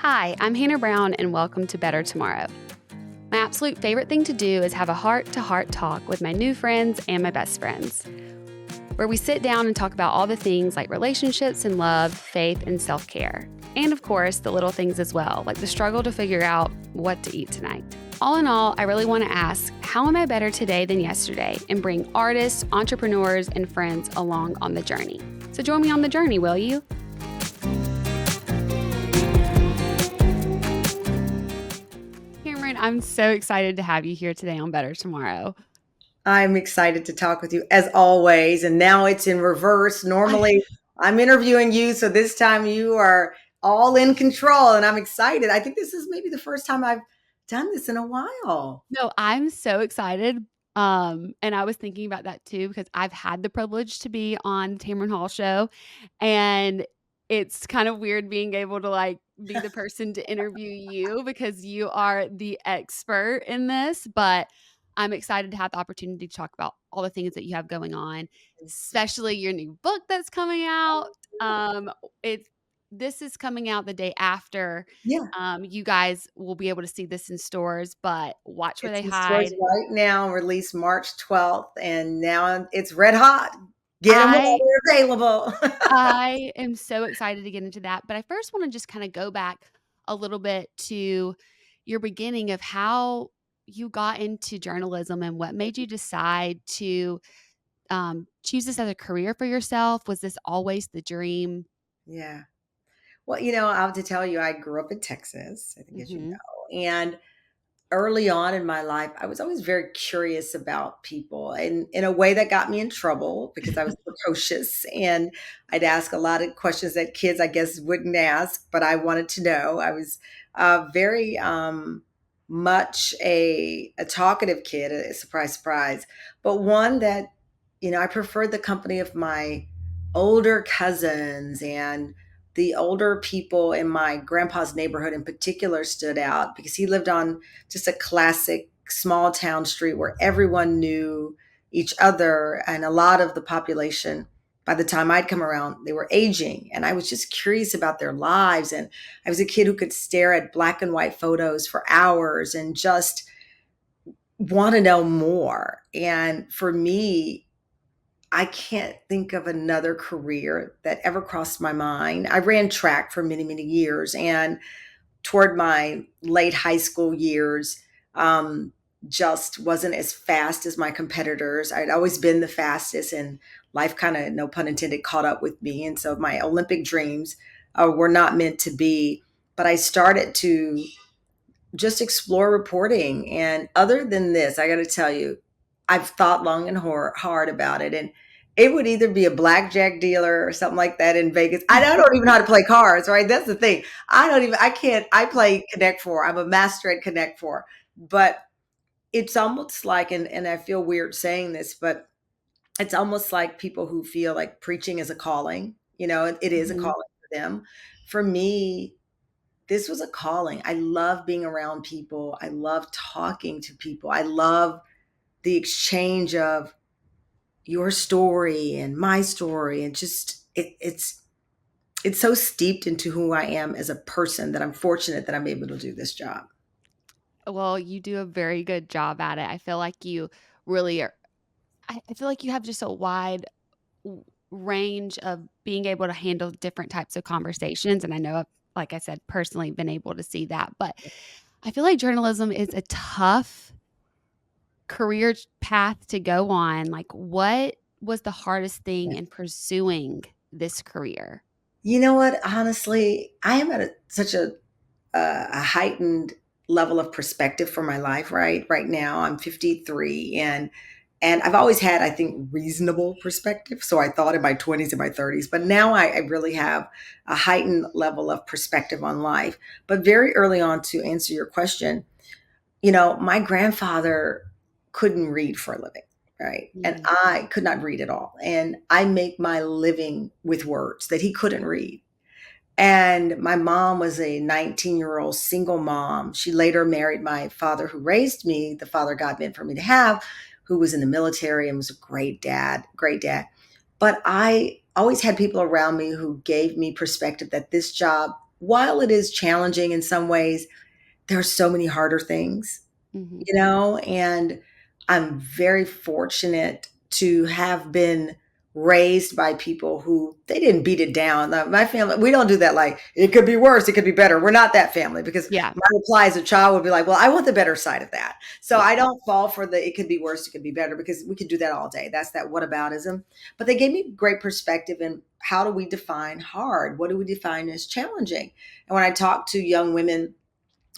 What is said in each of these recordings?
Hi, I'm Hannah Brown, and welcome to Better Tomorrow. My absolute favorite thing to do is have a heart-to-heart talk with my new friends and my best friends, where we sit down and talk about all the things like relationships and love, faith, and self-care. And of course, the little things as well, like the struggle to figure out what to eat tonight. All in all, I really want to ask, how am I better today than yesterday? And bring artists, entrepreneurs, and friends along on the journey. So join me on the journey, will you? Tamron, I'm so excited to have you here today on Better Tomorrow. I'm excited to talk with you as always. And now it's in reverse. Normally I'm interviewing you. So this time you are all in control and I'm excited. I think this is maybe the first time I've done this in a while. No, I'm so excited. And I was thinking about that too, because I've had the privilege to be on the Tamron Hall Show. And it's kind of weird being able to be the person to interview you because you are the expert in this. But I'm excited to have the opportunity to talk about all the things that you have going on, especially your new book that's coming out. It's This is coming out the day after. Yeah. You guys will be able to see this in stores, but watch where they It's in stores hide. right now, released March 12th. And now it's red hot. Get them while I they're available. I am so excited to get into that, but I first want to just kind of go back a little bit to your beginning of how you got into journalism and what made you decide to choose this as a career for yourself. Was this always the dream? Yeah. Well, I have to tell you, I grew up in Texas, I think, as you Mhm. know. And early on in my life, I was always very curious about people and in a way that got me in trouble because I was precocious and I'd ask a lot of questions that kids, I guess, wouldn't ask, but I wanted to know. I was very much a talkative kid, a surprise, surprise, but one that, I preferred the company of my older cousins and the older people in my grandpa's neighborhood in particular stood out because he lived on just a classic small town street where everyone knew each other and a lot of the population by the time I'd come around they were aging and I was just curious about their lives and I was a kid who could stare at black and white photos for hours and just want to know more. And for me, I can't think of another career that ever crossed my mind. I ran track for many, many years and toward my late high school years, um, just wasn't as fast as my competitors. I'd always been the fastest, and life kind of, no pun intended, caught up with me. And so my Olympic dreams were not meant to be. But I started to just explore reporting. And other than this, I got to tell you, I've thought long and hard about it. And it would either be a blackjack dealer or something like that in Vegas. I don't even know how to play cards, right? That's the thing. I can't, I play Connect Four. I'm a master at Connect Four. But it's almost like, and I feel weird saying this, but it's almost like people who feel like preaching is a calling. It is a Mhm. calling for them. For me, this was a calling. I love being around people. I love talking to people. I love the exchange of your story and my story and just it's so steeped into who I am as a person that I'm fortunate that I'm able to do this job. Well, you do a very good job at it. I feel like you really are. I feel like you have just a wide range of being able to handle different types of conversations. And I know, like I said, personally been able to see that. But I feel like journalism is a tough career path to go on. Like, what was the hardest thing Yeah. in pursuing this career? You know what? Honestly, I am at such a heightened level of perspective for my life. Right now, I'm 53, and I've always had, I think, reasonable perspective. So I thought in my 20s and my 30s, but now I really have a heightened level of perspective on life. But very early on, to answer your question, my grandfather couldn't read for a living, right? And Mm. I could not read at all. And I make my living with words that he couldn't read. And my mom was a 19-year-old single mom. She later married my father who raised me, the father God meant for me to have, who was in the military and was a great dad, great dad. But I always had people around me who gave me perspective that this job while it is challenging in some ways, there are so many harder things, Hmm. and I'm very fortunate to have been raised by people who they didn't beat it down. My family, we don't do that. Like, it could be worse, it could be better. We're not that family, because Yeah. my reply as a child would be like, well, I want the better side of that. So Yeah. I don't fall for the it could be worse, it could be better, because we could do that all day. That's that whataboutism. But they gave me great perspective in how do we define hard? What do we define as challenging? And when I talk to young women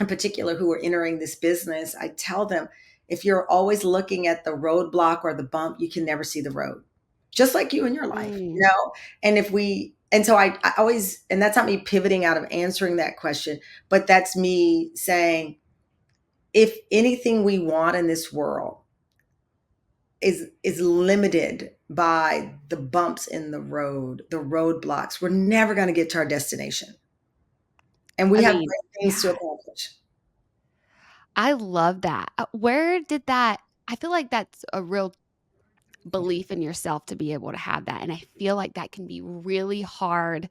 in particular who are entering this business, I tell them, if you're always looking at the roadblock or the bump, you can never see the road. Just like you in your life, Mm. And so I always, and that's not me pivoting out of answering that question, but that's me saying, if anything we want in this world is limited by the bumps in the road, the roadblocks, we're never going to get to our destination. And we I have mean, great things to yeah, accomplish. I love that. Where did that? I feel like that's a real belief in yourself to be able to have that. And I feel like that can be really hard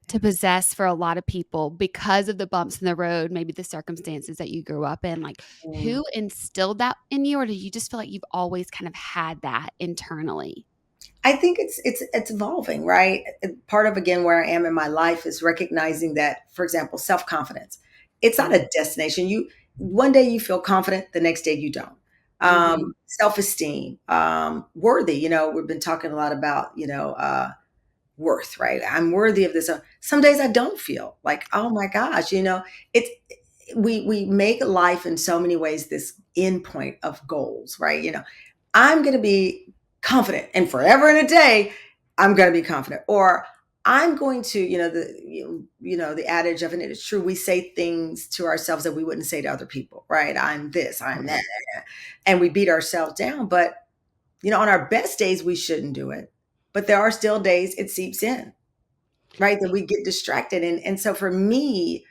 to possess for a lot of people because of the bumps in the road, maybe the circumstances that you grew up in. Like, Mm. who instilled that in you, or do you just feel like you've always kind of had that internally? I think it's evolving, right? Part of, again, where I am in my life is recognizing that, for example, self-confidence. It's not Mm-hmm. a destination. You One day you feel confident, the next day you don't. Mm-hmm. Self-esteem, worthy. We've been talking a lot about, worth, right? I'm worthy of this. Some days I don't feel like, oh my gosh, it's we make life in so many ways this endpoint of goals, right? I'm going to be confident, and forever and a day, I'm going to be confident, or I'm going to, the adage of, and it is true, we say things to ourselves that we wouldn't say to other people, right? I'm this, I'm that, Right. and we beat ourselves down. But on our best days, we shouldn't do it. But there are still days it seeps in, right? That we get distracted. And so for me,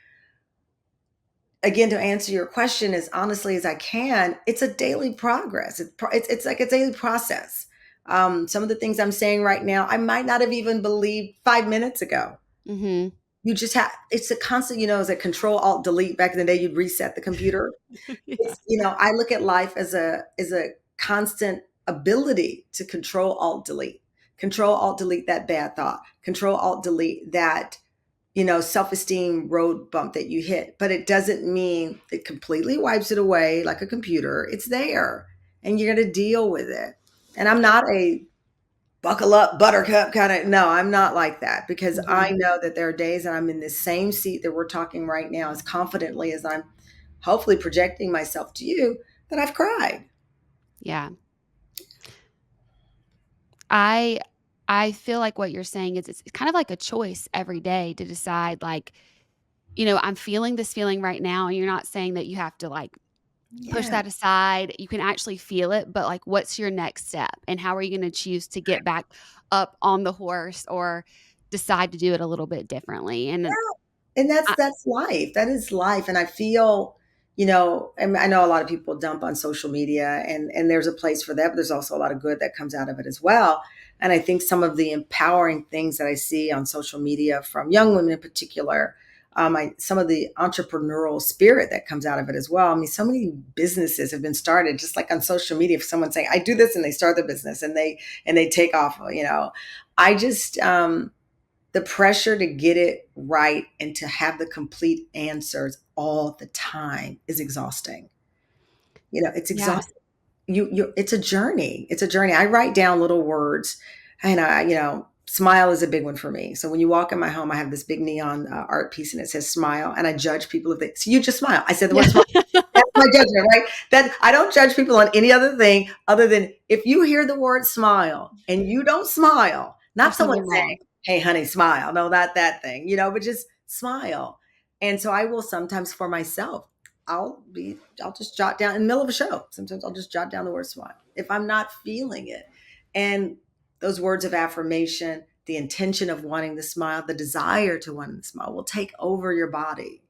again, to answer your question as honestly as I can, it's a daily progress. It's like a daily process. Some of the things I'm saying right now, I might not have even believed 5 minutes ago. Mm-hmm. You just have, it's a constant, it's a control alt delete. Back in the day, you'd reset the computer. Yeah. I look at life as a constant ability to control alt delete, that bad thought, control alt delete that self-esteem road bump that you hit. But it doesn't mean it completely wipes it away like a computer. It's there, and you're going to deal with it. And I'm not a buckle up buttercup kind of, no, I'm not like that, because Mm-hmm. I know that there are days that I'm in the same seat that we're talking right now, as confidently as I'm hopefully projecting myself to you, that I've cried. Yeah. I I feel like what you're saying is it's kind of like a choice every day to decide, like, I'm feeling this feeling right now, and you're not saying that you have to like push Yeah. that aside. You can actually feel it, but like, what's your next step? And how are you going to choose to get back up on the horse or decide to do it a little bit differently? And And that's I, that's life. That is life. And I feel, and I know a lot of people dump on social media, and there's a place for that, but there's also a lot of good that comes out of it as well. And I think some of the empowering things that I see on social media from young women in particular, some of the entrepreneurial spirit that comes out of it as well. I mean, so many businesses have been started just like on social media. For someone saying, "I do this," and they start the business, and they take off. I just the pressure to get it right and to have the complete answers all the time is exhausting. It's yeah. exhausting. It's a journey. It's a journey. I write down little words, and smile is a big one for me. So when you walk in my home, I have this big neon art piece, and it says smile, and I judge people if they, so you just smile. I said the word Yeah. smile. That's my judgment, right? That I don't judge people on any other thing other than if you hear the word smile and you don't smile, not There's someone something saying, wrong. "Hey, honey, smile." No, not that thing, but just smile. And so I will sometimes for myself, I'll just jot down in the middle of a show. Sometimes I'll just jot down the word smile if I'm not feeling it. And those words of affirmation, the intention of wanting to smile, the desire to want to smile will take over your body.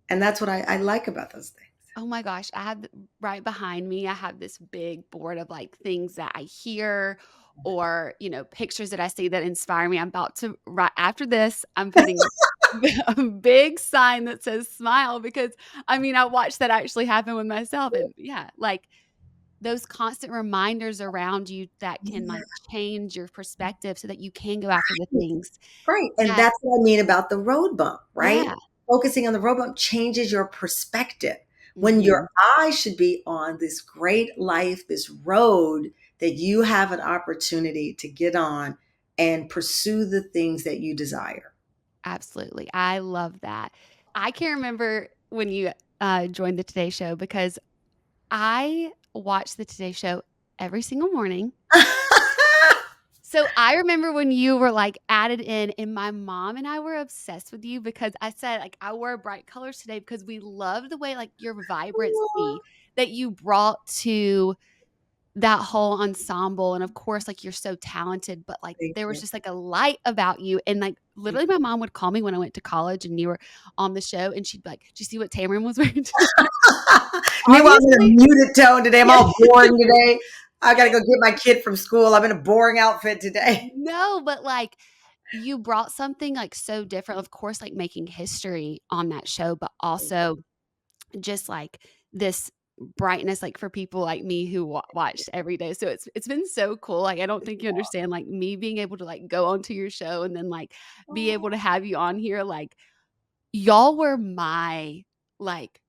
And that's what I like about those things. Oh my gosh, I have right behind me, I have this big board of like things that I hear or, pictures that I see that inspire me. I'm about to right after this, I'm putting a big sign that says smile because I mean, I watched that actually happen with myself. And yeah, like those constant reminders around you that can Yeah. like change your perspective so that you can go after the things Right. And that, that's what I mean about the road bump, right? yeah. Focusing on the road bump changes your perspective when your Mhm. eyes should be on this great life, this road that you have an opportunity to get on and pursue the things that you desire. Absolutely. I love that. I can remember when you joined the Today Show because I watch the Today Show every single morning. So I remember when you were like added in, and my mom and I were obsessed with you because I said, like, I wore bright colors today because we love the way, like, your vibrancy that you brought to that whole ensemble. And of course, like, you're so talented, but like, Thank there was you. just like a light about you. And like, literally, my mom would call me when I went to college and you were on the show, and she'd be like, "Do you see what Tamron was wearing today?" Meanwhile, I'm in a Obviously, muted tone today. I'm yeah. all boring today. I got to go get my kid from school. I'm in a boring outfit today. No, but like you brought something like so different. Of course, like making history on that show, but also just like this brightness, like for people like me who watch every day. So it's been so cool. Like I don't think you understand. Like me being able to like go onto your show and then like be able to have you on here. Like y'all were my like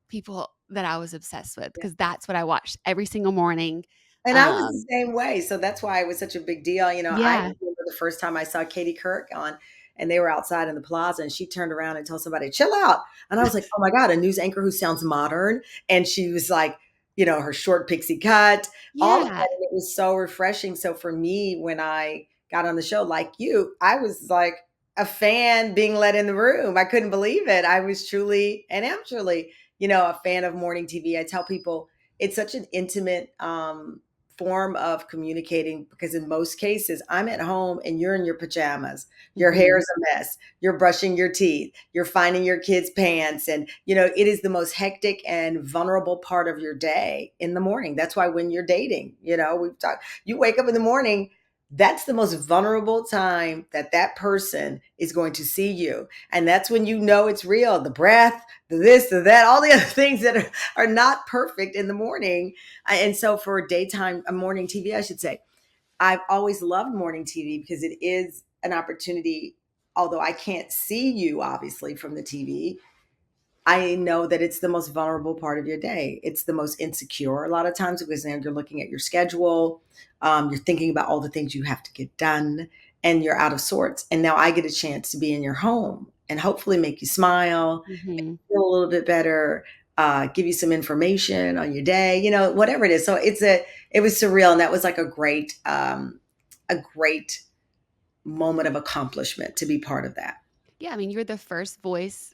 people that I was obsessed with because that's what I watched every single morning. And I was Um, the same way, so that's why it was such a big deal. I yeah, remember the first time I saw Katie Kirk on, and they were outside in the plaza, and she turned around and told somebody, "Chill out." And I was like, "Oh my god, a news anchor who sounds modern." And she was like, her short pixie cut, all of yeah. that, and it was so refreshing. So for me, when I got on the show, like you, I was like a fan being let in the room. I couldn't believe it. I was truly, and am truly, a fan of morning TV. I tell people it's such an intimate form of communicating because in most cases I'm at home and you're in your pajamas, your hair Mhm. is a mess, you're brushing your teeth, you're finding your kids pants, and it is the most hectic and vulnerable part of your day in the morning. That's why when you're dating, we've talked, you wake up in the morning, that's the most vulnerable time that person is going to see you, and that's when it's real. The breath, the this, the that, all the other things that are not perfect in the morning. And so for daytime, morning TV, I should say, I've always loved morning TV because it is an opportunity. Although I can't see you obviously from the TV, I know that it's the most vulnerable part of your day. It's the most insecure a lot of times because now you're looking at your schedule. You're thinking about all the things you have to get done and you're out of sorts. And now I get a chance to be in your home and hopefully make you smile, Mhm. feel a little bit better, give you some information on your day, whatever it is. So it was surreal. And that was like a great moment of accomplishment to be part of that. Yeah, I mean, you're the first voice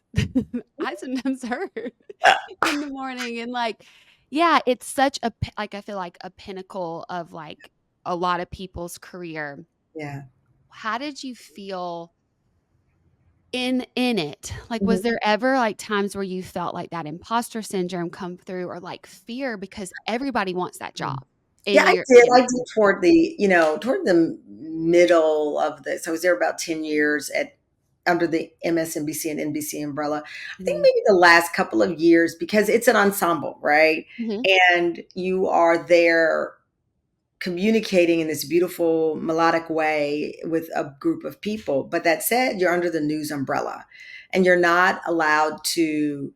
I sometimes heard in the morning, and, like, yeah, it's such a p like, I feel like a pinnacle of, like, a lot of people's career. Yeah. How did you feel in it? Like, Mhm. was there ever, like, times where you felt like that imposter syndrome come through or, like, fear because everybody wants that job Yeah, in I your did. you I know, did in the show? toward the middle of this. I was there about 10 years under the MSNBC and NBC umbrella. I think Mhm. maybe the last couple of years because it's an ensemble, right? Mhm. And you are there communicating in this beautiful melodic way with a group of people. But that said, you're under the news umbrella and you're not allowed to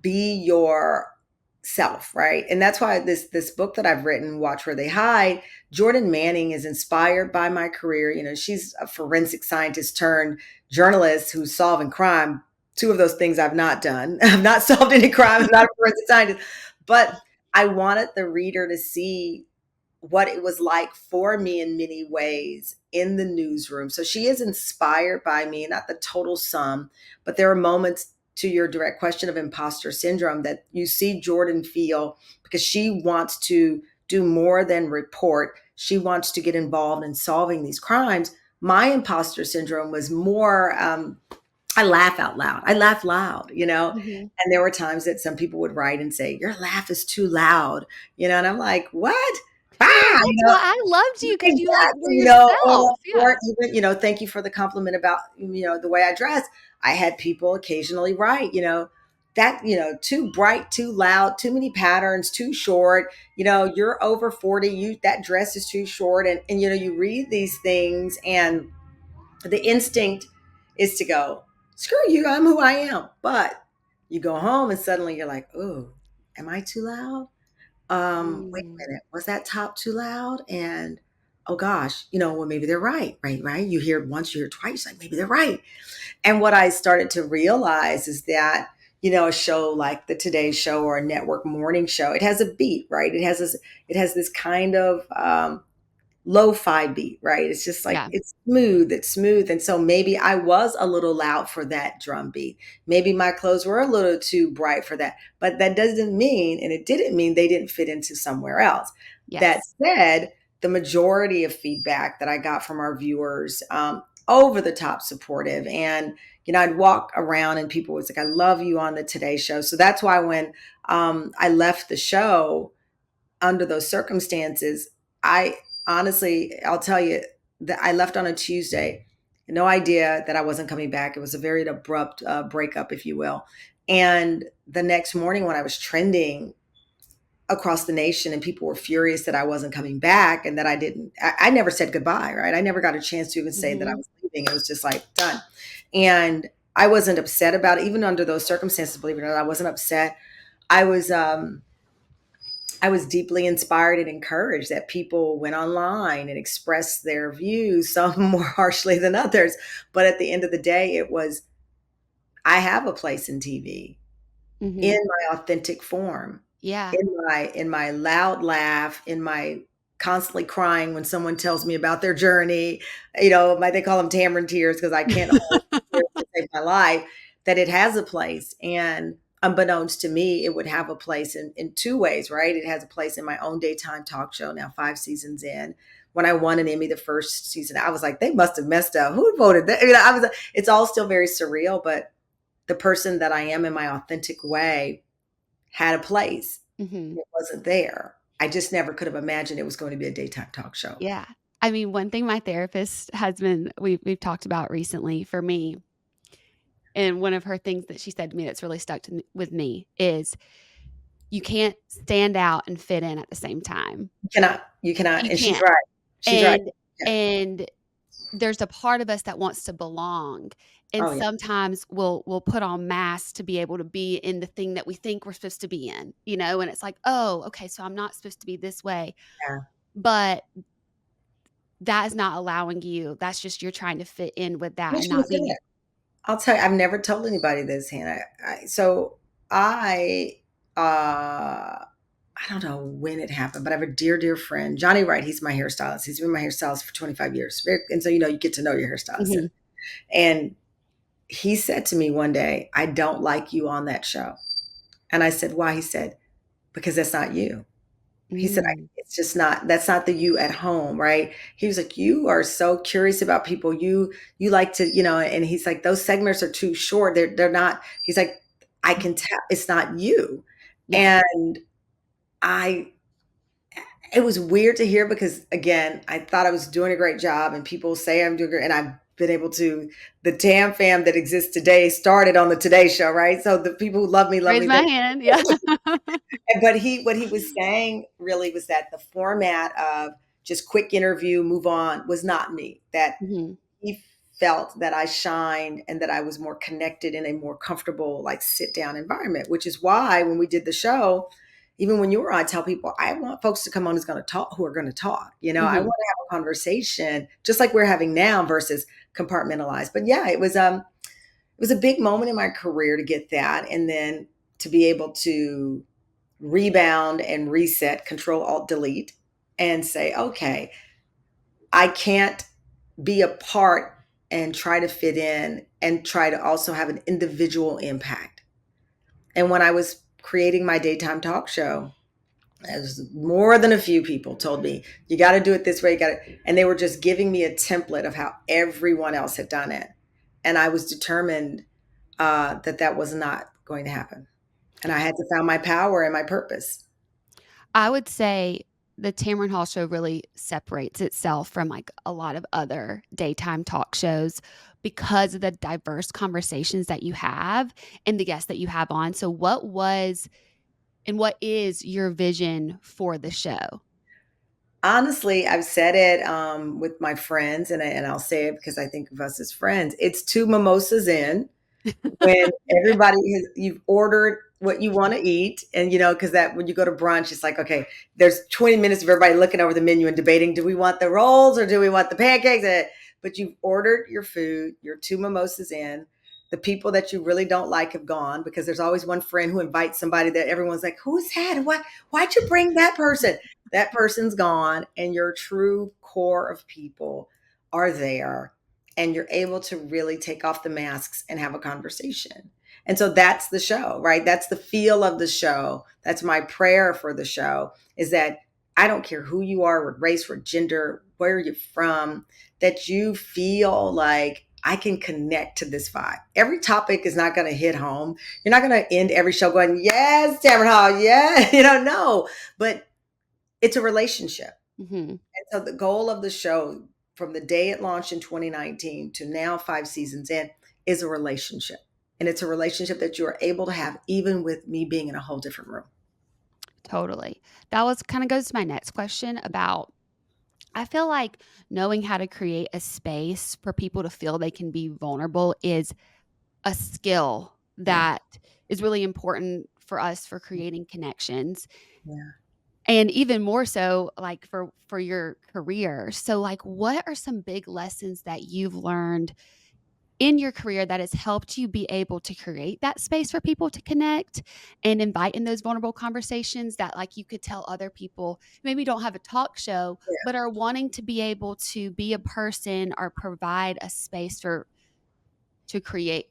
be yourself, right? And that's why this book that I've written, Watch Where They Hide, Jordan Manning is inspired by my career. She's a forensic scientist turned journalist who's solving crime. Two of those things I've not done. I've not solved any crime. I'm not a forensic scientist, but I wanted the reader to see what it was like for me in many ways in the newsroom. So she is inspired by me, not the total sum, but there are moments to your direct question of imposter syndrome that you see Jordan feel because she wants to do more than report. She wants to get involved in solving these crimes. My imposter syndrome was more, I laugh out loud. I laugh loud, Mhm. and there were times that some people would write and say, "Your laugh is too loud," and I'm like, "What?" Well, ah, that's why I loved you because you like were exactly, yourself. or Yeah. even, thank you for the compliment about, the way I dress. I had people occasionally write, that, too bright, too loud, too many patterns, too short, you're over 40, that dress is too short. And you read these things and the instinct is to go, screw you, I'm who I am. But you go home and suddenly you're like, oh, am I too loud? Wait a Mm. minute, was that top too loud? And oh gosh, well, maybe they're right, right. You hear it once, you hear it twice, like maybe they're right. And what I started to realize is that, a show like the Today Show or a network morning show, it has a beat, right? It has this kind of lo-fi beat, right? It's just like Yeah. it's smooth. And so maybe I was a little loud for that drum beat. Maybe my clothes were a little too bright for that. But that doesn't mean, and it didn't mean they didn't fit into somewhere else. That Yes. said, the majority of feedback that I got from our viewers, over the top supportive. And I'd walk around and people was like, I love you on the Today Show. So that's why when I left the show under those circumstances, I honestly, I'll tell you that I left on a Tuesday, no idea that I wasn't coming back. It was a very abrupt breakup, if you will. And the next morning, when I was trending across the nation and people were furious that I wasn't coming back and that I never said goodbye, right? I never got a chance to even say that I Hmm. was leaving. It was just like done. And I wasn't upset about it, even under those circumstances, believe it or not, I wasn't upset. I was, I was deeply inspired and encouraged that people went online and expressed their views, some more harshly than others. But at the end of the day, it was, I have a place in TV Hmm. in my authentic form, Yeah. in my loud laugh, in my constantly crying when someone tells me about their journey. They call them Tamron tears because I can't hold tears to save my life. That it has a place, and unbeknownst to me, it would have a place in two ways, right? It has a place in my own daytime talk show now, 5 seasons in. When I won an Emmy the first season, I was like, they must have messed up. Who voted that? It's all still very surreal, but the person that I am in my authentic way had a place. Hmm. It wasn't there. I just never could have imagined it was going to be a daytime talk show. Yeah. I mean, one thing my therapist has been we've talked about recently for me, and one of her things that she said to me that's really stuck with me is you can't stand out and fit in at the same time. You cannot, You and she's can't. right. She's right. And Yeah. and there's a part of us that wants to belong. And Oh, yeah. sometimes we'll put on masks to be able to be in the thing that we think we're supposed to be in, and it's like, oh, okay, so I'm not supposed to be this way. Yeah. But that is not allowing you. That's just you're trying to fit in with I that wish and you would not say being. that. I'll tell you, I've never told anybody this, Hannah. So I, I don't know when it happened, but I have a dear, dear friend, Johnny Wright. He's my hairstylist. He's been my hairstylist for 25 years. And so, you get to know your hairstylist. Mhm. And he said to me one day, I don't like you on that show. And I said, why? He said, because that's not you. He said, Mm. it's just not, that's not the you at home, right? He was like, you are so curious about people. You like to, and he's like, those segments are too short. They're not, he's like, I can tell it's not you. Yeah. And I, it was weird to hear because again, I thought I was doing a great job and people say I'm doing great. And I've been able to, the Tam fam that exists today started on the Today Show, right? So the people who love Raise me. my hand. Yeah. But what he was saying really was that the format of just quick interview, move on was not me. That Mhm. he felt that I shined and that I was more connected in a more comfortable, like sit down environment, which is why when we did the show, even when you were on, I tell people, I want folks to come on who are going to talk. I want Mhm. to have a conversation just like we're having now versus compartmentalized. But yeah, it was a big moment in my career to get that. And then to be able to rebound and reset, control alt delete, and say, okay, I can't be a part and try to fit in and try to also have an individual impact. And when I was creating my daytime talk show, as more than a few people told me, you got to do it this way, you got to, and they were just giving me a template of how everyone else had done it. And I was determined that was not going to happen. And I had to find my power and my purpose. I would say the Tamron Hall Show really separates itself from like a lot of other daytime talk shows because of the diverse conversations that you have and the guests that you have on. So, what was and what is your vision for the show? Honestly, I've said it with my friends, and I'll say it because I think of us as friends. It's two mimosas in when you've ordered what you want to eat, and because that when you go to brunch, it's like, okay, there's 20 minutes of everybody looking over the menu and debating, do we want the rolls or do we want the pancakes? But you've ordered your food, you're two mimosas in. The people that you really don't like have gone, because there's always one friend who invites somebody that everyone's like, who's that? And why'd you bring that person? That person's gone, and your true core of people are there, and you're able to really take off the masks and have a conversation. And so that's the show, right? That's the feel of the show. That's my prayer for the show, is that I don't care who you are, what race, what gender, where you're from, that you feel like I can connect to this vibe. Every topic is not going to hit home. You're not going to end every show going, yes, Tamron Hall, yeah, no. But it's a relationship. Mm-hmm. And so the goal of the show, from the day it launched in 2019 to now 5 seasons in, is a relationship. And it's a relationship that you are able to have even with me being in a whole different room. Totally. That was kind of goes to my next question about I feel like knowing how to create a space for people to feel they can be vulnerable is a skill Yeah. that is really important for us for creating connections. Yeah. And even more so like for your career. So like what are some big lessons that you've learned in your career that has helped you be able to create that space for people to connect and invite in those vulnerable conversations that like you could tell other people maybe don't have a talk show but are wanting to be able to be a person or provide a space for to create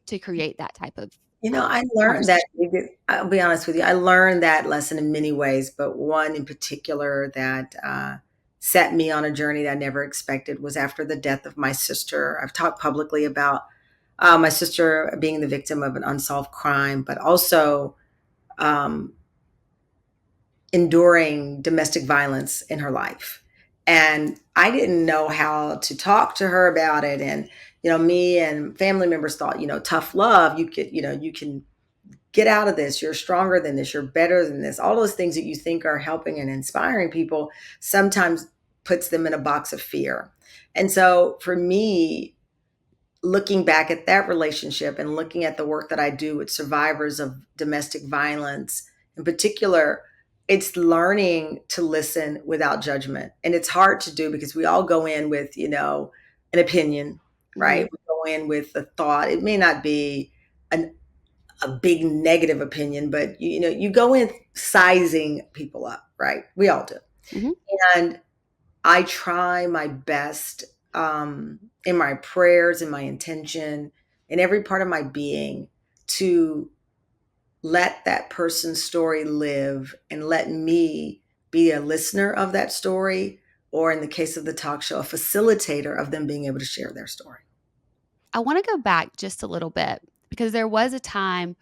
that type of I learned that. conversation. I'll be honest with you. I learned that lesson in many ways, but one in particular that set me on a journey that I never expected was after the death of my sister. I've talked publicly about my sister being the victim of an unsolved crime, but also um, enduring domestic violence in her life. And I didn't know how to talk to her about it. And, me and family members thought, tough love, you can get out of this. You're stronger than this. You're better than this. All those things that you think are helping and inspiring people sometimes puts them in a box of fear. And so for me, looking back at that relationship and looking at the work that I do with survivors of domestic violence in particular, it's learning to listen without judgment. And it's hard to do because we all go in with, an opinion, Mm-hmm. right? We go in with a thought. It may not be an, a big negative opinion, but you go in sizing people up, right? We all do. Mm-hmm. And I try my best in my prayers, in my intention, in every part of my being to let that person's story live and let me be a listener of that story, or in the case of the talk show, a facilitator of them being able to share their story. I want to go back just a little bit because there was a time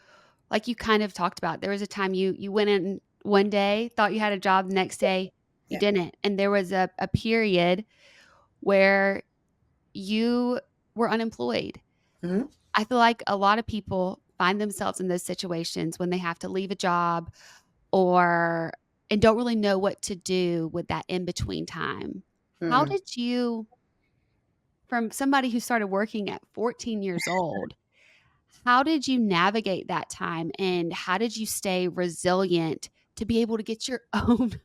like you kind of talked about there was a time you went in one day thought you had a job the next day you Yeah. didn't and there was a period where you were unemployed. Mhm. I feel like a lot of people find themselves in those situations when they have to leave a job or and don't really know what to do with that in between time. How Mm. did you, from somebody who started working at 14 years old, how did you navigate that time and how did you stay resilient to be able to get your own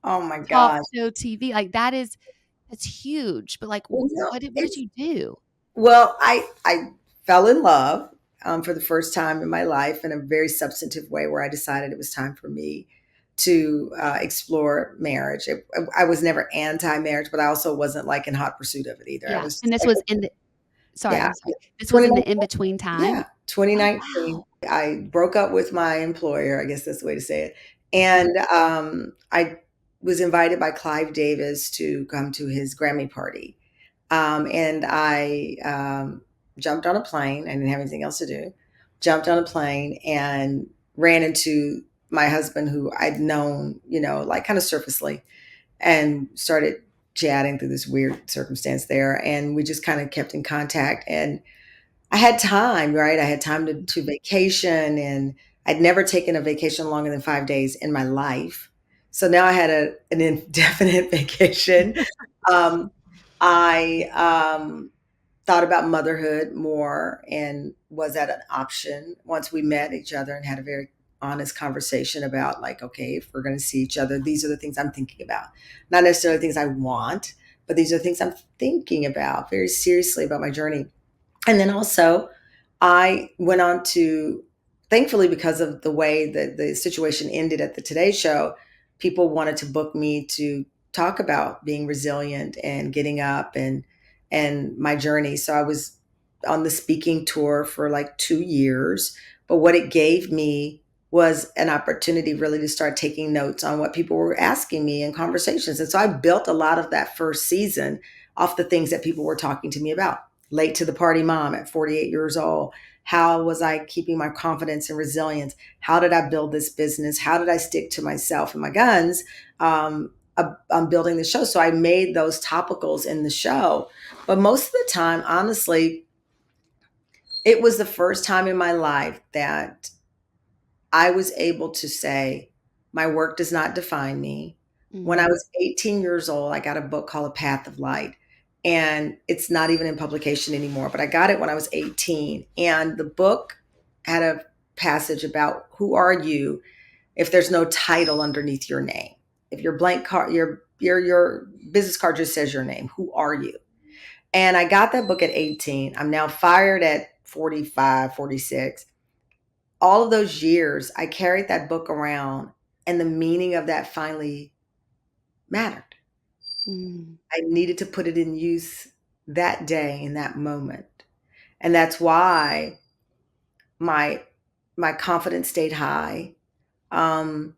Oh my talk gosh. show TV? Like that's huge. But like Well, what did it's you do? Well, I fell in love for the first time in my life in a very substantive way, where I decided it was time for me to explore marriage. I was never anti-marriage, but I also wasn't like in hot pursuit of it either. I Yeah. was And just this like, was in the sorry, yeah, I'm sorry. This was in 29, the in between time? yeah, Oh 2019. wow. I broke up with my employer. I guess that's the way to say it. Mhm. And I was invited by Clive Davis to come to his Grammy party. And I jumped on a plane. I didn't have anything else to do. Jumped on a plane and ran into my husband, who I'd known, like kind of surfacely. and started chatting through this weird circumstance there. And we just kind of kept in contact. And I had time, right? I had time to vacation, and I'd never taken a vacation longer than 5 days in my life. So now I had an indefinite vacation. Um, I thought about motherhood more, and was that an option once we met each other and had a very honest conversation about, like, okay, if we're going to see each other, these are the things I'm thinking about. Not necessarily things I want, but these are things I'm thinking about very seriously about my journey. And then also, I went on to, thankfully, because of the way that the situation ended at the Today Show, people wanted to book me to talk about being resilient and getting up and my journey. So I was on the speaking tour for like 2 years. But what it gave me was an opportunity really to start taking notes on what people were asking me in conversations. And so I built a lot of that first season off the things that people were talking to me about. Late to the party mom at 48 years old. How was I keeping my confidence and resilience? How did I build this business? How did I stick to myself and my guns on building the show? So I made those topicals in the show. But most of the time, honestly, it was the first time in my life that I was able to say, my work does not define me. When I Mm, was 18 years old, I got a book called A Path of Light. And it's not even in publication anymore, but I got it when I was 18. And the book had a passage about, who are you if there's no title underneath your name? If your blank card, your business card just says your name, who are you? And I got that book at 18. I'm now fired at 45, 46. All of those years, I carried that book around, and the meaning of that finally mattered. mm, I needed to put it in use that day in that moment. And that's why my my confidence stayed high. Um,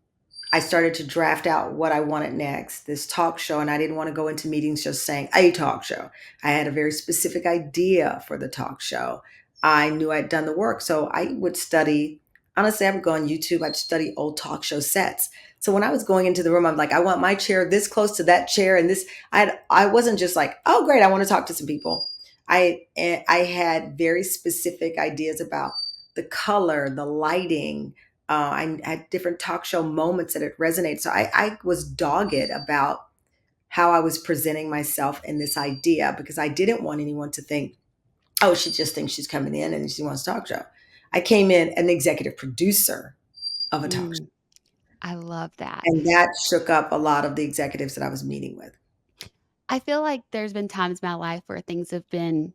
I started to draft out what I wanted next, this talk show, and I didn't want to go into meetings just saying a talk show. I had a very specific idea for the talk show. I knew I'd done the work. So I would study, honestly, I would go on YouTube, I'd study old talk show sets. So when I was going into the room, I'm like, I want my chair this close to that chair. And this, I wasn't just like, oh, great, I want to talk to some people. I had very specific ideas about the color, the lighting, I had different talk show moments that it resonated. So I was dogged about how I was presenting myself in this idea, because I didn't want anyone to think, oh, she just thinks she's coming in and she wants a talk show. I came in an executive producer of a talk show. mm. I love that. And that shook up a lot of the executives that I was meeting with. I feel like there's been times in my life where things have been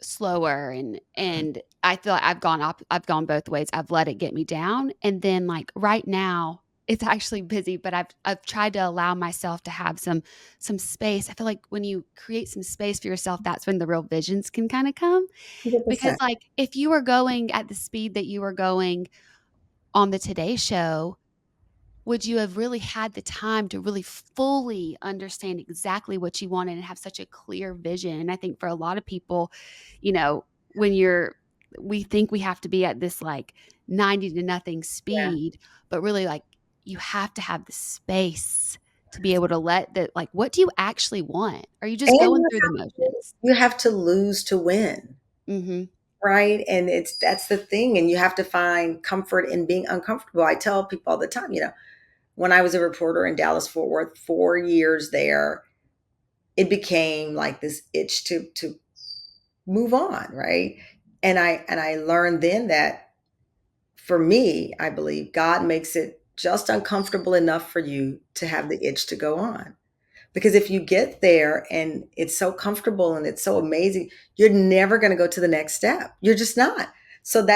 slower and I feel like I've gone both ways. I've let it get me down, and then like right now it's actually busy, but I've tried to allow myself to have some space. I feel like when you create some space for yourself, that's when the real visions can kind of come. Because 100%. like if you were going at the speed that you were going on the Today Show, would you have really had the time to really fully understand exactly what you wanted and have such a clear vision? And I think for a lot of people, you know, when we think we have to be at this like 90 to nothing Yeah. speed, but really like you have to have the space to be able to let the like, what do you actually want? Are you just And going through the motions? you have to lose to win. Mhm. Right. And that's the thing. And you have to find comfort in being uncomfortable. I tell people all the time, when I was a reporter in Dallas Fort Worth, 4 years there, it became like this itch to move on, right? And I learned then that, for me, I believe God makes it just uncomfortable enough for you to have the itch to go on. Because if you get there and it's so comfortable and it's so amazing, you're never going to go to the next step. You're just not. So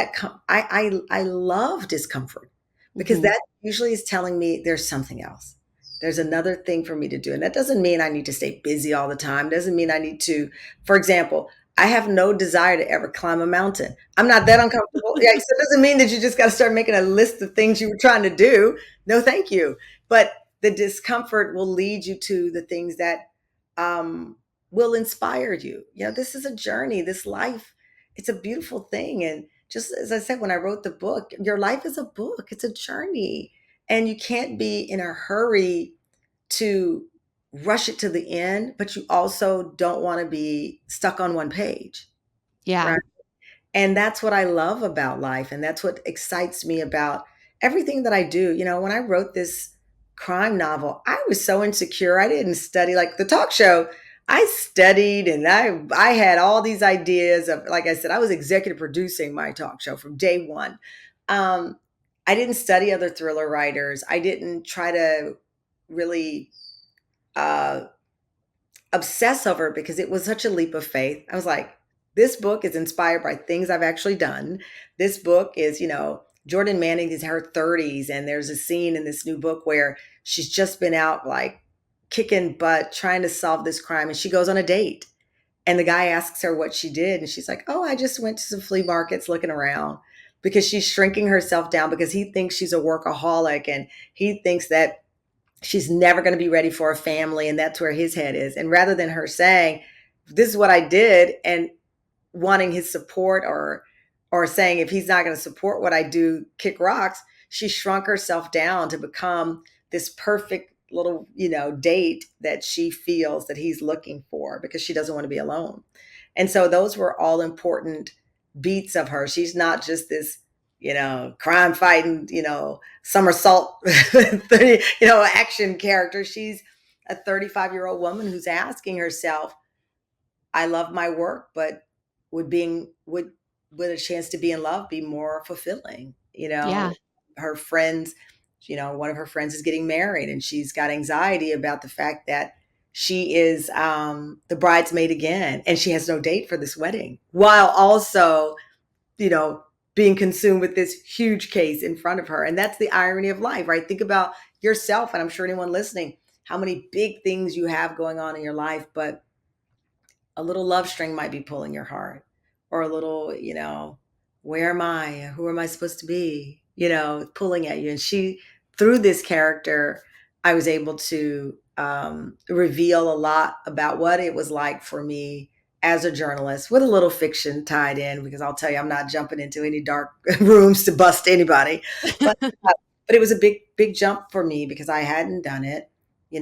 I love discomfort, because Mhm. that usually is telling me there's something else. There's another thing for me to do. And that doesn't mean I need to stay busy all the time. Doesn't mean I need to, for example, I have no desire to ever climb a mountain. I'm not that uncomfortable. Yeah, so it doesn't mean that you just got to start making a list of things you were trying to do. No, thank you. But the discomfort will lead you to the things that um, will inspire you. This is a journey. This life, it's a beautiful thing. And just as I said when I wrote the book, your life is a book. It's a journey, and you can't be in a hurry to rush it to the end, but you also don't want to be stuck on one page, Yeah. right? And that's what I love about life. And that's what excites me about everything that I do. When I wrote this crime novel, I was so insecure. I didn't study like the talk show. I studied and I had all these ideas of, like I said, I was executive producing my talk show from day one. Um, I didn't study other thriller writers. I didn't try to really uh, obsess over it because it was such a leap of faith. I was like, this book is inspired by things I've actually done. This book is, Jordan Manning is her 30s, and there's a scene in this new book where she's just been out like kicking butt trying to solve this crime, and she goes on a date. And the guy asks her what she did, and she's like, "Oh, I just went to some flea markets looking around," because she's shrinking herself down because he thinks she's a workaholic and he thinks that she's never going to be ready for a family, and that's where his head is. And rather than her saying, "This is what I did," and wanting his support, or saying, if he's not going to support what I do, kick rocks, she shrunk herself down to become this perfect little, date that she feels that he's looking for because she doesn't want to be alone. And so those were all important beats of her. She's not just this, crime fighting, somersault, action character. She's a 35-year-old woman who's asking herself, I love my work, but would a chance to be in love be more fulfilling? Yeah. Her friends, one of her friends is getting married, and she's got anxiety about the fact that she is the bridesmaid again, and she has no date for this wedding, while also, you know, being consumed with this huge case in front of her. And that's the irony of life, right? Think about yourself, and I'm sure anyone listening, how many big things you have going on in your life, but a little love string might be pulling your heart, or a little, where am I? Who am I supposed to be? Pulling at you. And through this character, I was able to reveal a lot about what it was like for me as a journalist, with a little fiction tied in, because I'll tell you, I'm not jumping into any dark rooms to bust anybody. But, but it was a big, big jump for me because I hadn't done it.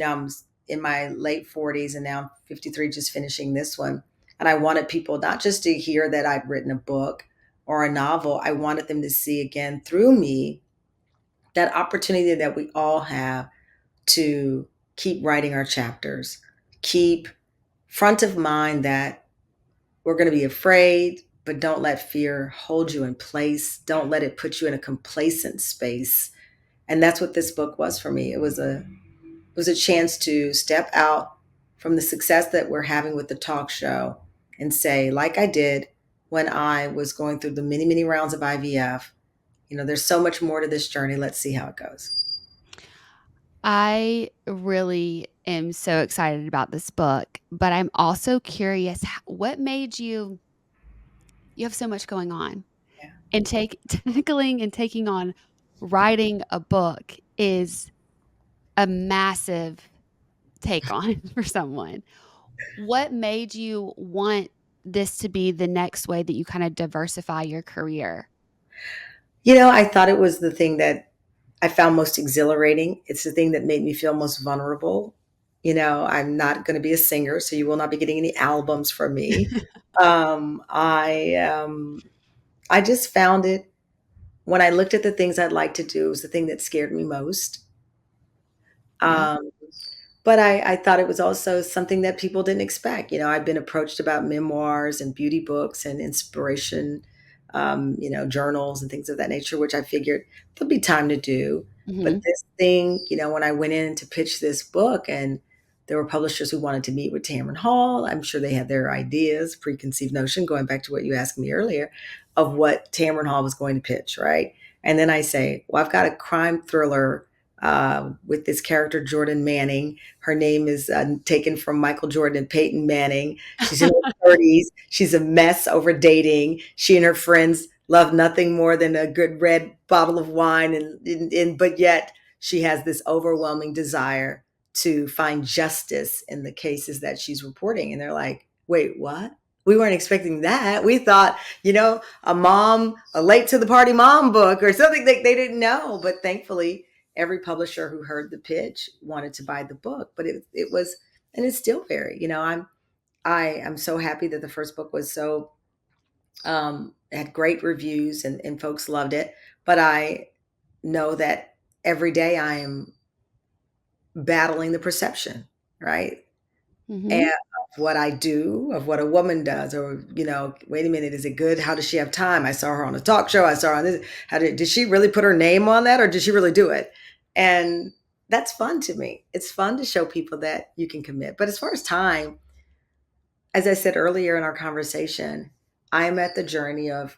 I'm in my late 40s, and now I'm 53, just finishing this one. And I wanted people not just to hear that I'd written a book or a novel, I wanted them to see again through me that opportunity that we all have to keep writing our chapters, keep front of mind that we're going to be afraid, but don't let fear hold you in place. Don't let it put you in a complacent space. And that's what this book was for me. It was a chance to step out from the success that we're having with the talk show and say, like I did when I was going through the many, many rounds of IVF, there's so much more to this journey. Let's see how it goes. I really am so excited about this book, but I'm also curious, what made you have so much going on, Yeah. and tackling and taking on writing a book is a massive take on for someone. What made you want this to be the next way that you kind of diversify your career? I thought it was the thing that I found most exhilarating. It's the thing that made me feel most vulnerable. I'm not going to be a singer, so you will not be getting any albums from me. Um, I um, I just found it, when I looked at the things I'd like to do, it was the thing that scared me most. Yeah. Um, but I thought it was also something that people didn't expect. I've been approached about memoirs and beauty books and inspiration, journals and things of that nature, which I figured there'll be time to do. But Mhm. this thing, when I went in to pitch this book, and there were publishers who wanted to meet with Tamron Hall, I'm sure they had their ideas, preconceived notion, going back to what you asked me earlier, of what Tamron Hall was going to pitch, right? And then I say, well, I've got a crime thriller with this character, Jordan Manning. Her name is taken from Michael Jordan and Peyton Manning. She's in her 30s. She's a mess over dating. She and her friends love nothing more than a good red bottle of wine, but yet she has this overwhelming desire to find justice in the cases that she's reporting. And they're like, wait, what? We weren't expecting that. We thought, a late to the party mom book or something that they didn't know. But thankfully, every publisher who heard the pitch wanted to buy the book. But it was, and it's still very, I'm so happy that the first book was so had great reviews and folks loved it. But I know that every day I am battling the perception, right? And Mm-hmm. of what I do, of what a woman does, or, wait a minute, is it good? How does she have time? I saw her on a talk show. I saw her on this. Did she really put her name on that, or did she really do it? And that's fun to me. It's fun to show people that you can commit. But as far as time, as I said earlier in our conversation, I'm at the journey of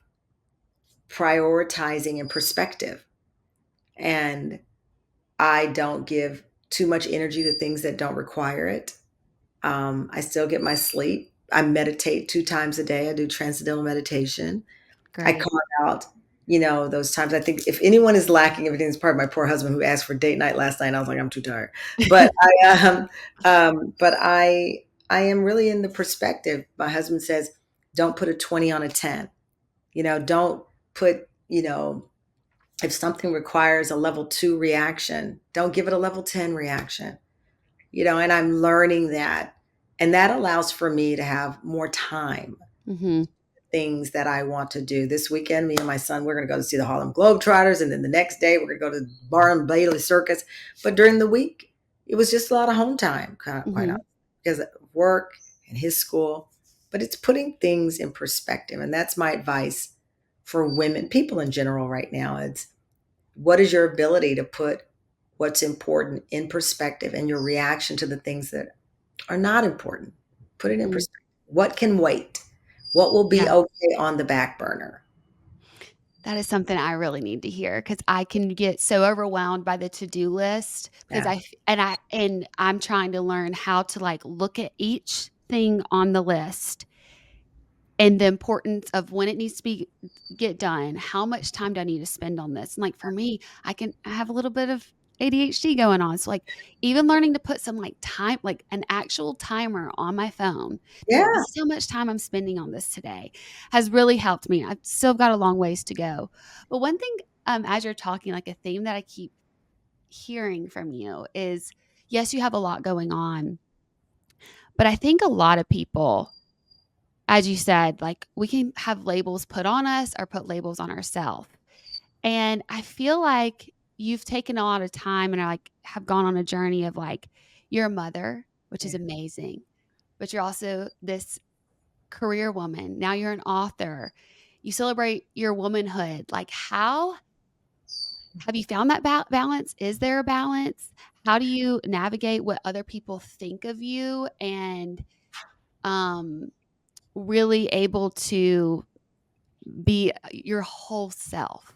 prioritizing and perspective. And I don't give too much energy to things that don't require it. I still get my sleep. I meditate 2 times a day. I do transcendental meditation. I Great. carve out, those times. I think if anyone is lacking everything, it's part of my poor husband who asked for date night last night. I was like, I'm too tired. But I am really in the perspective. My husband says, don't put a 20 on a 10. Don't put, if something requires a level 2 reaction, don't give it a level 10 reaction. And I'm learning that. And that allows for me to have more time, Mm-hmm. things that I want to do. This weekend, me and my son, we're going to go to see the Harlem Globetrotters. And then the next day, we're going to go to Barnum Bailey Circus. But during the week, it was just a lot of home time, quite Mm-hmm. honestly, because of work and his school. But it's putting things in perspective. And that's my advice for women, people in general right now. It's what is your ability to put what's important in perspective and your reaction to the things that are not important. Put it in Mm-hmm. perspective. What can wait? What will be Yeah. okay on the back burner? That is something I really need to hear because I can get so overwhelmed by the to-do list because Yeah. I'm trying to learn how to like look at each thing on the list and the importance of when it needs to be get done. How much time do I need to spend on this? And like for me, I have a little bit of ADHD going on. So like even learning to put some like time, like an actual timer on my phone, be like, Yeah. this is how much time I'm spending on this today has really helped me. I've still got a long ways to go. But one thing, as you're talking, like a theme that I keep hearing from you is yes, you have a lot going on, but I think a lot of people, as you said, like we can have labels put on us or put labels on ourselves. And I feel like you've taken a lot of time and are like have gone on a journey of like you're a mother, which is Yeah. amazing, but you're also this career woman. Now you're an author. You celebrate your womanhood. Like how have you found that balance? Is there a balance? How do you navigate what other people think of you and um really able to be your whole self?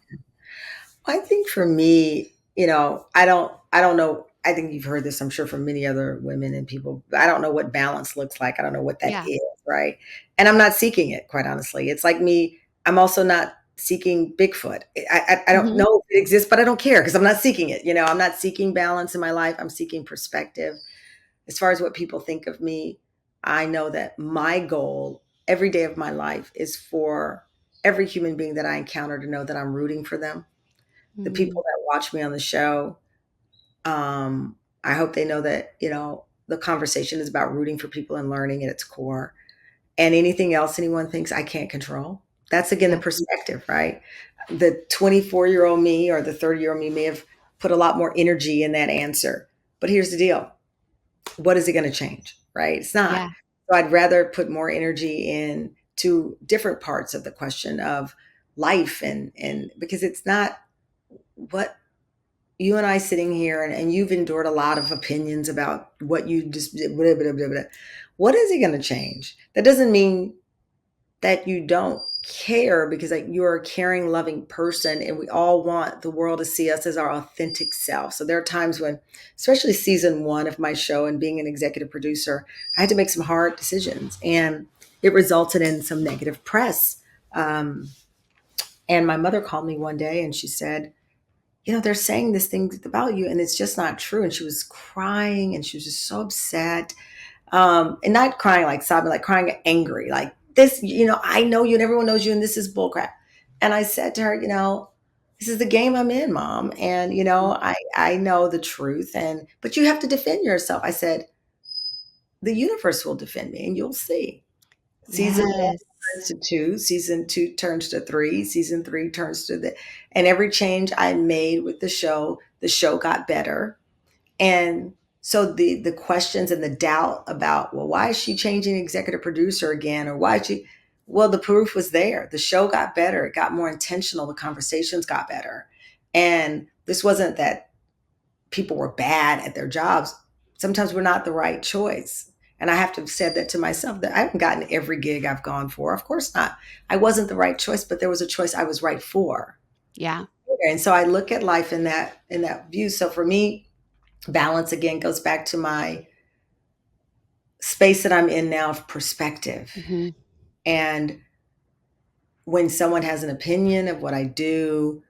I think for me, I don't know. I think you've heard this, I'm sure, from many other women and people. I don't know what balance looks like. I don't know what that Yeah. is, right? And I'm not seeking it, quite honestly. It's like me, I'm also not seeking Bigfoot. I don't Mhm. know if it exists, but I don't care because I'm not seeking it. I'm not seeking balance in my life. I'm seeking perspective. As far as what people think of me, I know that my goal every day of my life is for every human being that I encounter to know that I'm rooting for them. The Mm, people that watch me on the show, I hope they know that, the conversation is about rooting for people and learning at its core. And anything else anyone thinks I can't control. That's again the yeah. perspective, right? The 24-year-old me or the 30-year-old me may have put a lot more energy in that answer. But here's the deal. What is it going to change? Right? It's not. Yeah. So I'd rather put more energy in to different parts of the question of life and because it's not what you and I sitting here and you've endured a lot of opinions about what you just blah, blah, blah, blah. What is it going to change? That doesn't mean that you don't care because like you're a caring, loving person and we all want the world to see us as our authentic self. So there are times when, especially season 1 of my show and being an executive producer, I had to make some hard decisions and it resulted in some negative press. Um, and my mother called me one day and she said, they're saying this thing about you and it's just not true. And she was crying and she was just so upset. And not crying like sobbing, like crying angry, like this, I know you and everyone knows you and this is bullcrap. And I said to her, this is the game I'm in, Mom. And, I know the truth, but you have to defend yourself. I said, the universe will defend me and you'll see. Season one Yes. turns to two, season two turns to three, season three turns to and every change I made with the show got better. And so the questions and the doubt about, well, why is she changing executive producer again? Or why is she, well, the proof was there. The show got better. It got more intentional. The conversations got better. And this wasn't that people were bad at their jobs. Sometimes we're not the right choice. And I have to have said that to myself, that I haven't gotten every gig I've gone for. Of course not. I wasn't the right choice, but there was a choice I was right for. Yeah. And so I look at life in that view. So for me, balance again goes back to my space that I'm in now of perspective. Hmm. And when someone has an opinion of what I do,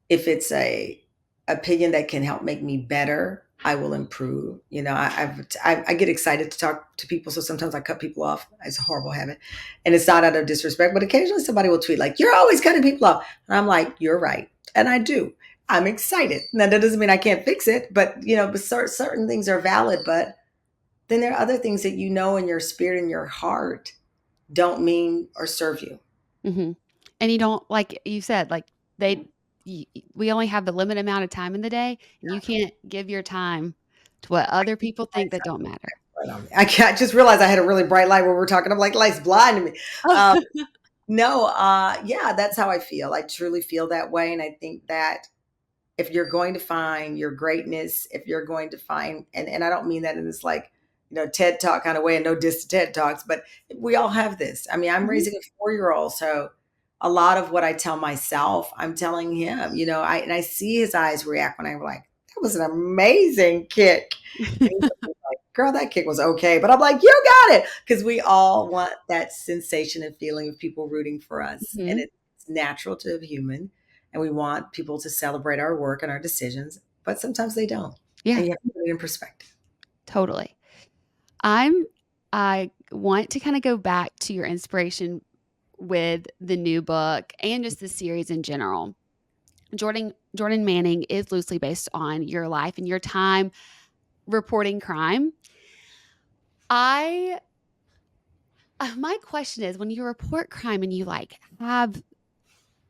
if it's a opinion that can help make me better, I will improve. I get excited to talk to people, so sometimes I cut people off. It's a horrible habit, and it's not out of disrespect, but occasionally somebody will tweet like, "You're always cutting people off," and I'm like, "You're right," and I do. I'm excited. Now that doesn't mean I can't fix it, but certain things are valid. But then there are other things that in your spirit and your heart don't mean or serve you. Hmm. And you don't, like you said, like they, we only have the limited amount of time in the day, and you can't give your time to what other people think that don't matter. Right on me. I just realized I had a really bright light when we were talking. I'm like, light's blinding me. Um, no, yeah, that's how I feel. I truly feel that way. And I think that if you're going to find your greatness, if you're going to find, and I don't mean that in this like, TED talk kind of way, and no diss to TED talks, but we all have this. I mean, I'm Mhm. raising a 4-year old. So a lot of what I tell myself, I'm telling him, and I see his eyes react when I'm like, that was an amazing kick. And he's like, girl, that kick was okay. But I'm like, you got it. Because we all want that sensation and feeling of people rooting for us. And Mhm. it's natural to the human. And we want people to celebrate our work and our decisions, but sometimes they don't. Yeah, And you have to put it in perspective. totally. I'm I want to kind of go back to your inspiration with the new book and just the series in general. Jordan Manning is loosely based on your life and your time reporting crime. I My question is, when you report crime and you like have,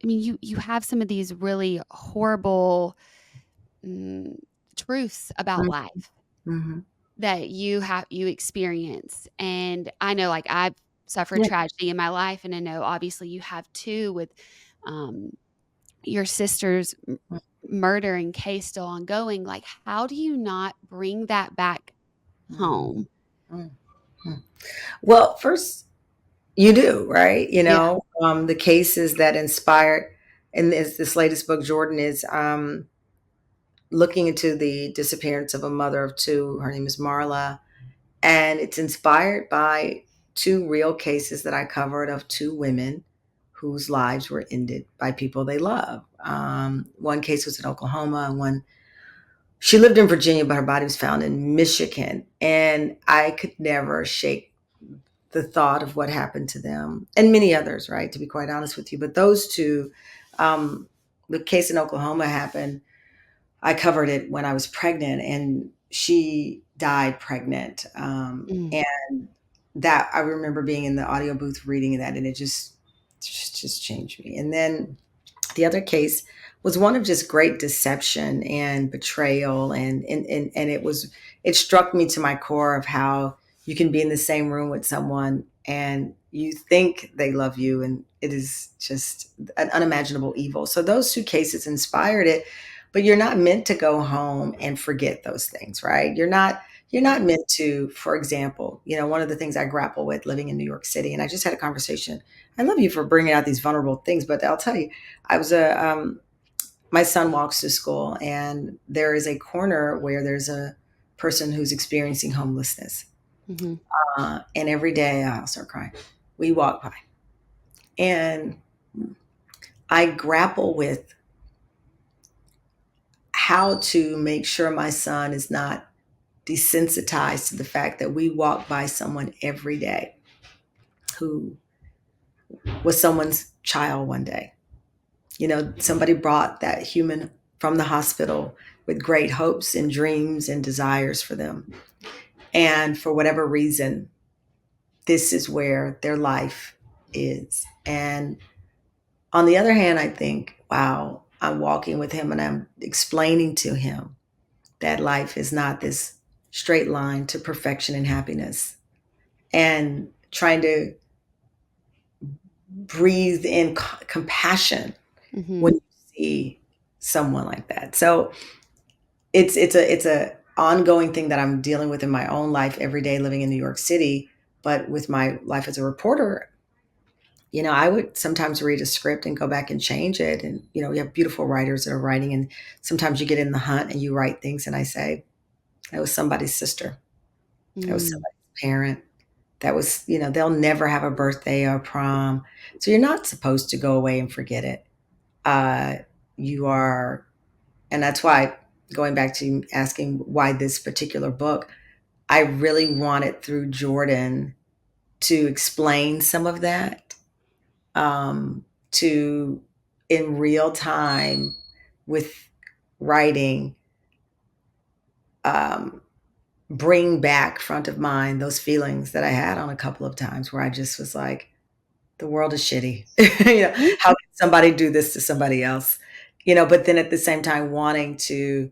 I mean, you have some of these really horrible mm, truths about life Mhm. that you experience. And I know, like, I've suffered Yeah. tragedy in my life, and I know obviously you have too, with um, your sister's murder and case still ongoing. Like, how do you not bring that back Mhm. home? Mhm. Well, first, you do, right? Yeah. The cases that inspired, and this latest book, Jordan is looking into the disappearance of a mother of two. Her name is Marla, and it's inspired by two real cases that I covered of two women whose lives were ended by people they love. One case was in Oklahoma, and one she lived in Virginia, but her body was found in Michigan. And I could never shake the thought of what happened to them and many others, right? To be quite honest with you. But those two, um, the case in Oklahoma happened. I covered it when I was pregnant, and she died pregnant. Mm. And that I remember being in the audio booth reading that, and it just changed me. And then the other case was one of just great deception and betrayal, and it struck me to my core of how you can be in the same room with someone and you think they love you, and it is just an unimaginable evil. So those two cases inspired it, but you're not meant to go home and forget those things, right? You're not meant to, for example, one of the things I grapple with living in New York City, and I just had a conversation. I love you for bringing out these vulnerable things, but I'll tell you, I was my son walks to school, and there is a corner where there's a person who's experiencing homelessness. Hmm. And every day I'll start crying. We walk by, and I grapple with how to make sure my son is not desensitized to the fact that we walk by someone every day who was someone's child one day. Somebody brought that human from the hospital with great hopes and dreams and desires for them. And for whatever reason, this is where their life is. And on the other hand, I think, wow, I'm walking with him and I'm explaining to him that life is not this straight line to perfection and happiness, and trying to breathe in compassion Mm-hmm. when you see someone like that. So it's a ongoing thing that I'm dealing with in my own life every day living in New York City. But with my life as a reporter, I would sometimes read a script and go back and change it. And, we have beautiful writers that are writing, and sometimes you get in the hunt and you write things and I say, that was somebody's sister. That was Mm. somebody's parent. That was, they'll never have a birthday or prom. So you're not supposed to go away and forget it. Uh, you are, and that's why, going back to asking why this particular book, I really wanted through Jordan to explain some of that, to in real time with writing, um, bring back front of mind those feelings that I had on a couple of times where I just was like, the world is shitty. How can somebody do this to somebody else? But then at the same time, wanting to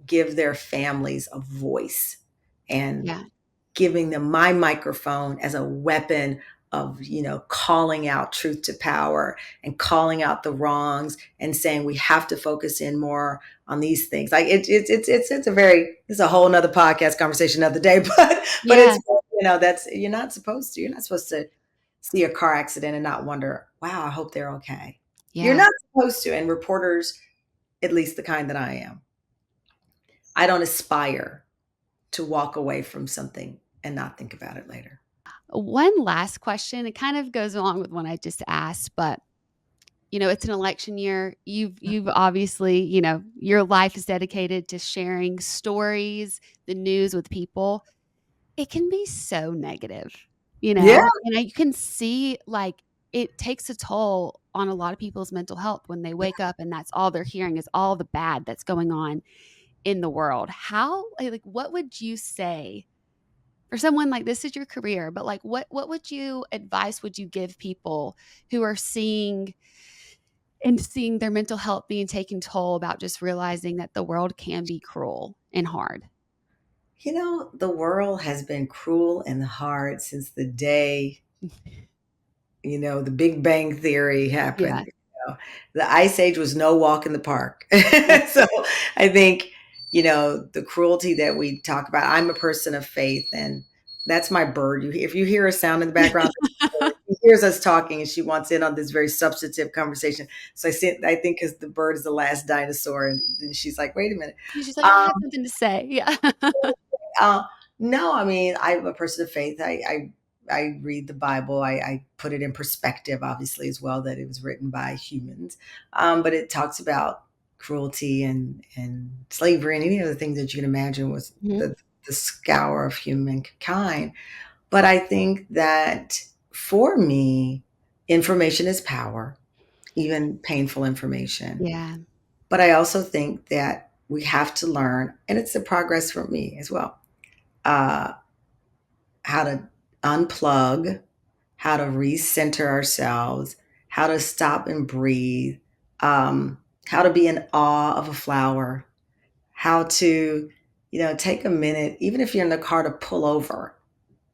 give their families a voice and Yeah. giving them my microphone as a weapon of, calling out truth to power and calling out the wrongs and saying we have to focus in more on these things. Like it's a whole nother podcast conversation another day, but Yeah. it's, that's, you're not supposed to see a car accident and not wonder, wow, I hope they're okay. You're Yeah. not supposed to. And reporters, at least the kind that I am, I don't aspire to walk away from something and not think about it later. One last question. It kind of goes along with what I just asked, but it's an election year. You've obviously, your life is dedicated to sharing stories, the news with people. It can be so negative, Yeah. and you can see like it takes a toll on a lot of people's mental health when they wake up and that's all they're hearing is all the bad that's going on in the world. How, like, what would you say for someone like this is your career, but like what would you advice would you give people who are seeing their mental health being taken toll about just realizing that the world can be cruel and hard? The world has been cruel and hard since the day, the Big Bang Theory Yeah. happened. The Ice Age was no walk in the park. Yeah. So I think, the cruelty that we talk about, I'm a person of faith, and that's my bird. If you hear a sound in the background, she hears us talking and she wants in on this very substantive conversation. So I think because the bird is the last dinosaur, and then she's like, wait a minute. She's like, I have Um, something to say. Yeah. Uh, no, I mean, I'm a person of faith. I read the Bible. I put it in perspective, obviously, as well, that it was written by humans. But it talks about cruelty and slavery and any other thing that you can imagine with Mhm. the scour of humankind. But I think that for me, information is power, even painful information. Yeah. But I also think that we have to learn, and it's a progress for me as well, uh, how to unplug, how to recenter ourselves, how to stop and breathe, how to be in awe of a flower, how to, take a minute, even if you're in the car, to pull over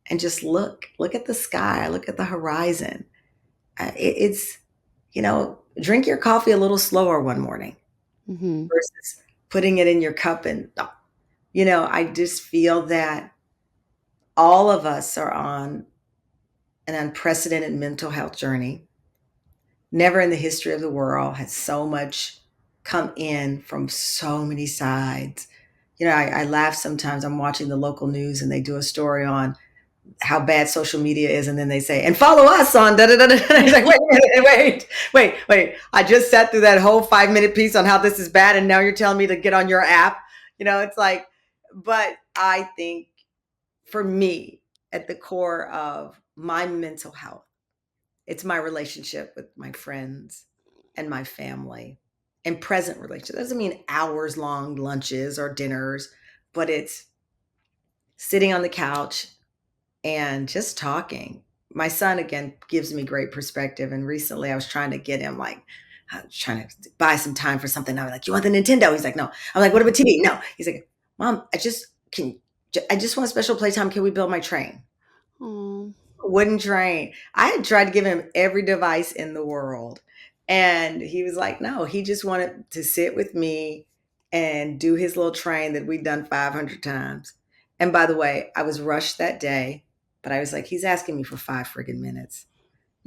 and just look at the sky, look at the horizon. It's, drink your coffee a little slower one morning Mhm. versus putting it in your cup. And, I just feel that all of us are on an unprecedented mental health journey. Never in the history of the world has so much come in from so many sides. I laugh sometimes. I'm watching the local news and they do a story on how bad social media is, and then they say, and follow us on da da da da. It's like, wait a minute, wait. I just sat through that whole 5-minute piece on how this is bad, and now you're telling me to get on your app. It's like, but I think for me, at the core of my mental health, it's my relationship with my friends. and my family and present relationships. Doesn't mean hours long lunches or dinners, but it's sitting on the couch and just talking. My son, again, gives me great perspective. And recently I was trying to get him, like, I was trying to buy some time for something. I was like, you want the Nintendo? He's like, no. I'm like, what about TV? No. He's like, Mom, I just want special playtime. Can we build my train? Oh, Wooden train. I had tried to give him every device in the world. And he was like, no, he just wanted to sit with me and do his little train that we'd done 500 times. And by the way, I was rushed that day, but I was like, he's asking me for 5 friggin' minutes.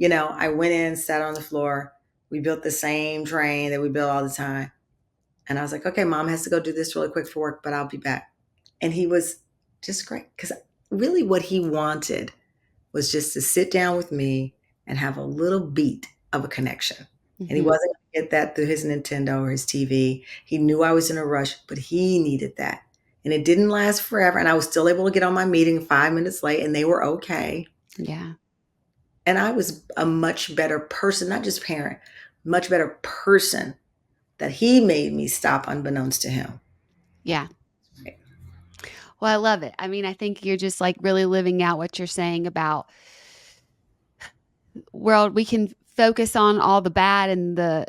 I went in, sat on the floor. We built the same train that we build all the time. And I was like, okay, Mom has to go do this really quick for work, but I'll be back. And he was just great, because really what he wanted was just to sit down with me and have a little beat of a connection. And he wasn't going to get that through his Nintendo or his TV. He knew I was in a rush, but he needed that. And it didn't last forever. And I was still able to get on my meeting 5 minutes late, and they were okay. Yeah. And I was a much better person, not just parent, much better person, that he made me stop unbeknownst to him. Yeah. Well, I love it. I mean, I think you're just like really living out what you're saying about world. We can focus on all the bad and the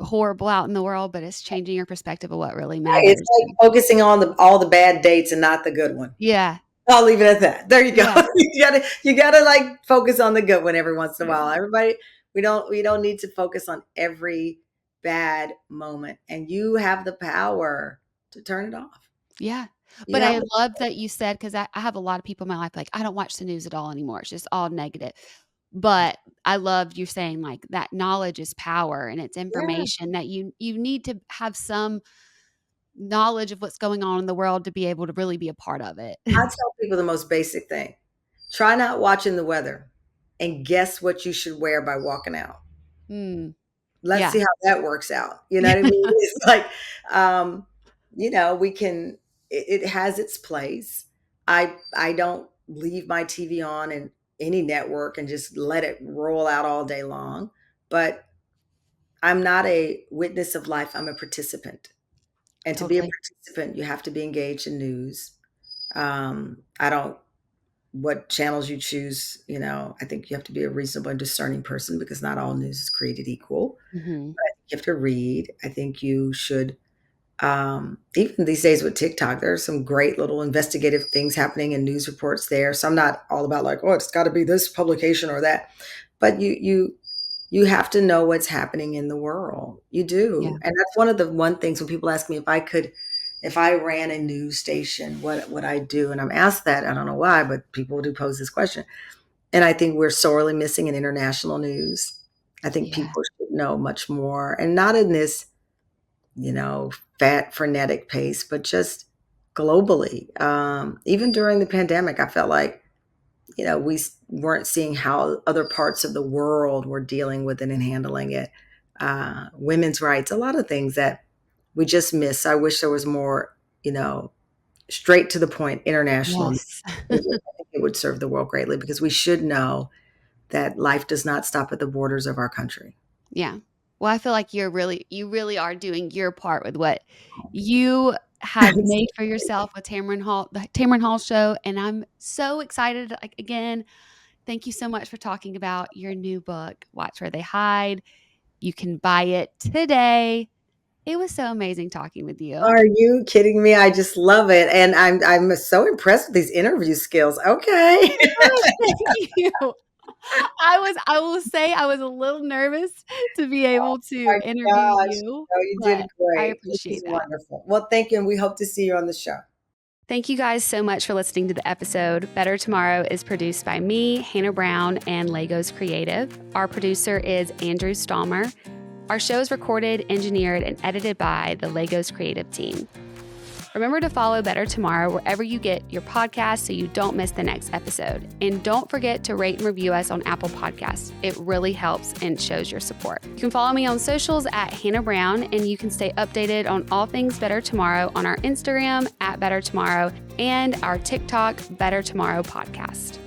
horrible out in the world, but it's changing your perspective of what really matters. It's like focusing on all the bad dates and not the good one. Yeah. I'll leave it at that. There you go. Yeah. you gotta like focus on the good one every once in a while. Everybody, we don't need to focus on every bad moment. And you have the power to turn it off. Yeah. But I love that you said, because I have a lot of people in my life, like, I don't watch the news at all anymore. It's just all negative. But I loved you saying, like, that knowledge is power, and it's information that you need to have some knowledge of what's going on in the world to be able to really be a part of it. I tell people the most basic thing: try not watching the weather and guess what you should wear by walking out. Let's see how that works out. You know what I mean? It's like, we can, it has its place. I don't leave my TV on in any network and just let it roll out all day long. But I'm not a witness of life. I'm a participant. And to be a participant, you have to be engaged in news. What channels you choose, I think you have to be a reasonable and discerning person, because not all news is created equal. But you have to read. I think you should, even these days with TikTok, there are some great little investigative things happening in news reports there. So I'm not all about like, oh, it's got to be this publication or that. But you have to know what's happening in the world. You do. Yeah. And that's one of the things when people ask me if I ran a news station, what would I do? And I'm asked that, I don't know why, but people do pose this question. And I think we're sorely missing in international news. I think people should know much more, and not in this, fat, frenetic pace, but just globally. Even during the pandemic, I felt like, we weren't seeing how other parts of the world were dealing with it and handling it. Women's rights, a lot of things that we just miss. I wish there was more, straight to the point international. Yes. I think it would serve the world greatly, because we should know that life does not stop at the borders of our country. Yeah. Well, I feel like you really are doing your part with what you have made for yourself with the Tamron Hall Show. And I'm so excited. Again, thank you so much for talking about your new book, Watch Where They Hide. You can buy it today. It was so amazing talking with you. Are you kidding me? I just love it. And I'm so impressed with these interview skills. Okay. Thank you. I will say I was a little nervous to be able to interview you. No, you did great. I appreciate that. Wonderful. Well, thank you. And we hope to see you on the show. Thank you guys so much for listening to the episode. Better Tomorrow is produced by me, Hannah Brown, and Legos Creative. Our producer is Andrew Stallmer. Our show is recorded, engineered, and edited by the Legos Creative team. Remember to follow Better Tomorrow wherever you get your podcasts so you don't miss the next episode. And don't forget to rate and review us on Apple Podcasts. It really helps and shows your support. You can follow me on socials at Hannah Brown, and you can stay updated on all things Better Tomorrow on our Instagram at Better Tomorrow and our TikTok Better Tomorrow podcast.